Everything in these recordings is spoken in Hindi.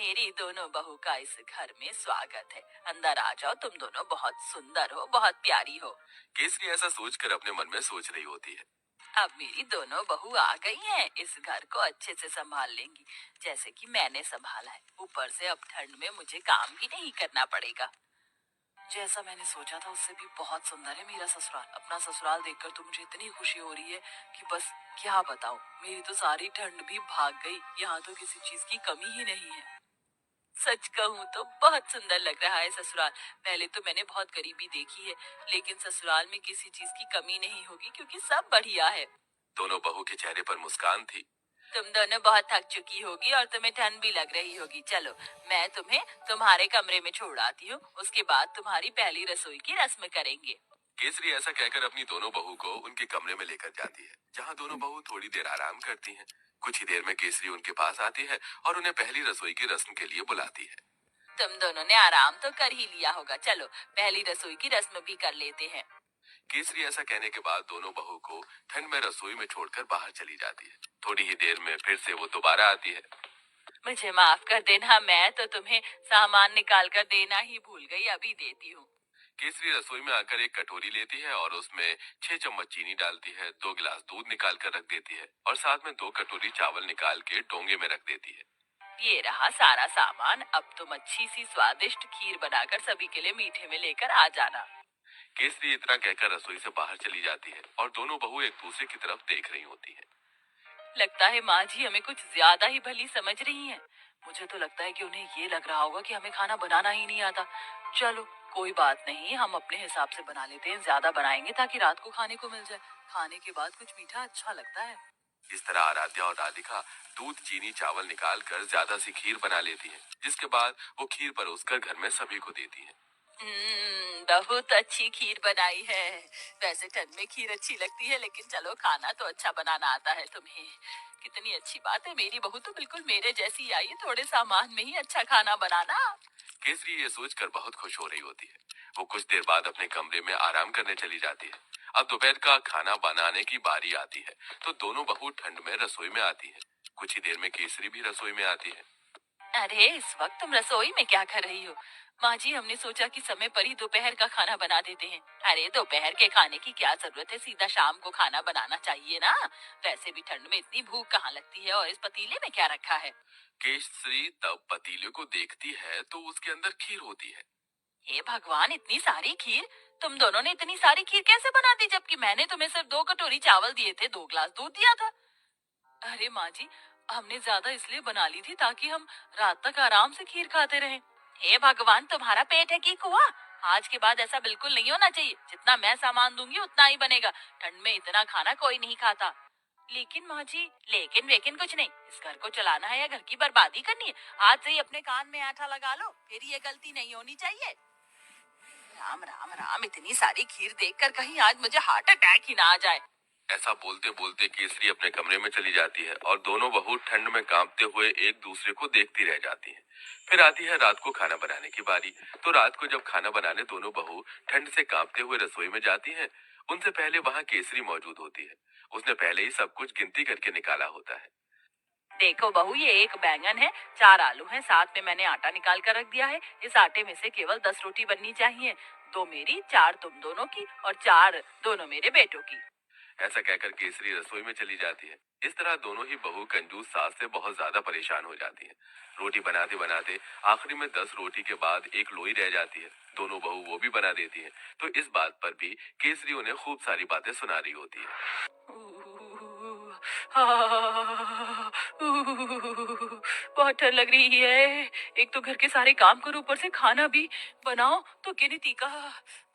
मेरी दोनों बहू का इस घर में स्वागत है। अंदर आ जाओ, तुम दोनों बहुत सुंदर हो, बहुत प्यारी हो। केसरी ऐसा सोचकर अपने मन में सोच रही होती है। अब मेरी दोनों बहू आ गई हैं, इस घर को अच्छे से संभाल लेंगी, जैसे कि मैंने संभाला है। ऊपर से अब ठंड में मुझे काम भी नहीं करना पड़ेगा। जैसा मैंने सोचा था उससे भी बहुत सुंदर है मेरा ससुराल। अपना ससुराल देखकर तो मुझे इतनी खुशी हो रही है कि बस क्या बताऊं। मेरी तो सारी ठंड भी भाग गई। यहाँ तो किसी चीज की कमी ही नहीं है। सच कहूँ तो बहुत सुंदर लग रहा है ससुराल। पहले तो मैंने बहुत गरीबी देखी है, लेकिन ससुराल में किसी चीज की कमी नहीं होगी क्योंकि सब बढ़िया है। दोनों बहू के चेहरे पर मुस्कान थी। तुम दोनों बहुत थक चुकी होगी और तुम्हें ठंड भी लग रही होगी। चलो, मैं तुम्हें तुम्हारे कमरे में छोड़ आती हूँ, उसके बाद तुम्हारी पहली रसोई की रस्म करेंगे। केसरी ऐसा कहकर अपनी दोनों बहू को उनके कमरे में लेकर जाती है, जहाँ दोनों बहू थोड़ी देर आराम करती हैं। कुछ ही देर में केसरी उनके पास आती है और उन्हें पहली रसोई की रस्म के लिए बुलाती है। तुम दोनों ने आराम तो कर ही लिया होगा, चलो पहली रसोई की रस्म भी कर लेते हैं। केसरी ऐसा कहने के बाद दोनों बहू को ठंड में रसोई में छोड़कर बाहर चली जाती है। थोड़ी ही देर में फिर से वो दोबारा आती है। मुझे माफ कर देना, मैं तो तुम्हें सामान निकाल कर देना ही भूल गई, अभी देती हूँ। केसरी रसोई में आकर एक कटोरी लेती है और उसमें 6 चम्मच चीनी डालती है, 2 गिलास दूध निकाल कर रख देती है और साथ में 2 कटोरी चावल निकाल के डोंगे में रख देती है। ये रहा सारा सामान। अब तुम अच्छी सी स्वादिष्ट खीर बनाकर सभी के लिए मीठे में लेकर आ जाना। केसरी इतना कहकर रसोई से बाहर चली जाती है और दोनों बहू एक दूसरे की तरफ देख रही होती हैं। लगता है माँ जी हमें कुछ ज्यादा ही भली समझ रही हैं। मुझे तो लगता है कि उन्हें ये लग रहा होगा कि हमें खाना बनाना ही नहीं आता। चलो कोई बात नहीं, हम अपने हिसाब से बना लेते हैं। ज्यादा बनाएंगे ताकि रात को खाने को मिल जाए। खाने के बाद कुछ मीठा अच्छा लगता है। इस तरह आराध्या और राधिका दूध चीनी चावल निकाल कर ज्यादा सी खीर बना लेती हैं, जिसके बाद वो खीर परोसकर घर में सभी को देती हैं। बहुत अच्छी खीर बनाई है। वैसे ठंड में खीर अच्छी लगती है, लेकिन चलो खाना तो अच्छा बनाना आता है तुम्हें। कितनी अच्छी बात है, मेरी बहू तो बिल्कुल मेरे जैसी आई है, थोड़े सामान में ही अच्छा खाना बनाना। केसरी ये सोचकर बहुत खुश हो रही होती है। वो कुछ देर बाद अपने कमरे में आराम करने चली जाती है। अब दोपहर का खाना बनाने की बारी आती है, तो दोनों बहू ठंड में रसोई में आती है। कुछ ही देर में केसरी भी रसोई में आती है। अरे इस वक्त तुम रसोई में क्या कर रही हो? माँ जी, हमने सोचा कि समय पर ही दोपहर का खाना बना देते हैं। अरे दोपहर के खाने की क्या जरूरत है, सीधा शाम को खाना बनाना चाहिए ना। वैसे भी ठंड में इतनी भूख कहाँ लगती है। और इस पतीले में क्या रखा है? केसरी तब पतीले को देखती है तो उसके अंदर खीर होती है। हे भगवान, इतनी सारी खीर! तुम दोनों ने इतनी सारी खीर कैसे बना दी, जबकि मैंने तुम्हें सिर्फ 2 कटोरी चावल दिए थे, 2 गिलास दूध दिया था। अरे माँ जी, हमने ज्यादा इसलिए बना ली थी ताकि हम रात तक आराम से खीर खाते रहें। हे भगवान, तुम्हारा पेट है कि कुआं? आज के बाद ऐसा बिल्कुल नहीं होना चाहिए। जितना मैं सामान दूंगी उतना ही बनेगा। ठंड में इतना खाना कोई नहीं खाता। लेकिन माँ जी, लेकिन वेकिन कुछ नहीं। इस घर को चलाना है या घर की बर्बादी करनी है? आज से ही अपने कान में आटा लगा लो, फिर ये गलती नहीं होनी चाहिए। राम राम राम, इतनी सारी खीर देखकर कहीं आज मुझे हार्ट अटैक ही ना आ जाए। ऐसा बोलते बोलते केसरी अपने कमरे में चली जाती है और दोनों बहू ठंड में कांपते हुए एक दूसरे को देखती रह जाती हैं। फिर आती है रात को खाना बनाने की बारी। तो रात को जब खाना बनाने दोनों बहू ठंड से कांपते हुए रसोई में जाती हैं, उनसे पहले वहां केसरी मौजूद होती है। उसने पहले ही सब कुछ गिनती करके निकाला होता है। देखो बहू, ये एक बैंगन है, 4 आलू हैं, साथ में मैंने आटा निकाल कर रख दिया है। इस आटे में से केवल 10 रोटी बननी चाहिए। 2 मेरी, 4 तुम दोनों की और 4 दोनों मेरे बेटों की। ऐसा कहकर केसरी रसोई में चली जाती है। इस तरह दोनों ही बहू कंजूस सास से बहुत ज्यादा परेशान हो जाती हैं। रोटी बनाते बनाते आखिरी में 10 रोटी के बाद एक लोई रह जाती है। दोनों बहू वो भी बना देती हैं। तो इस बात पर भी केसरी उन्हें खूब सारी बातें सुना रही होती है। बहुत ठंड लग रही है। एक तो घर के सारे काम करो, ऊपर से खाना भी बनाओ, तो गिनती का।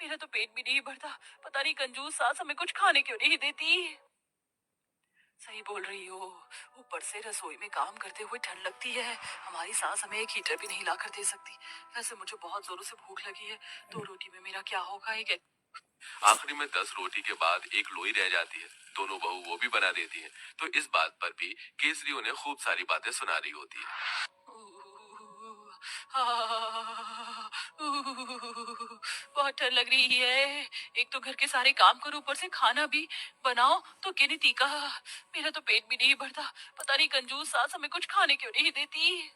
मेरा तो पेट भी नहीं भरता। पता नहीं कंजूस सास हमें कुछ खाने क्यों नहीं देती। सही बोल रही हो। ऊपर से रसोई में काम करते हुए ठंड लगती है। हमारी सास हमें एक हीटर भी नहीं ला कर दे सकती। वैसे मुझे बहुत जोरों से भूख लगी है। 2 रोटी में मेरा क्या होगा? एक आखिरी में 10 रोटी के बाद एक लोई रह जाती है। दोनों बहू वो भी बना देती हैं। तो इस बात पर भी केसरी उन्हें खूब सारी बातें सुना रही होती है। बहुत ठंड लग रही है। एक तो घर के सारे काम करो, ऊपर से खाना भी बनाओ, तो गिनती का। मेरा तो पेट भी नहीं भरता। पता नहीं कंजूस सास हमें कुछ खाने क्यों नहीं देती।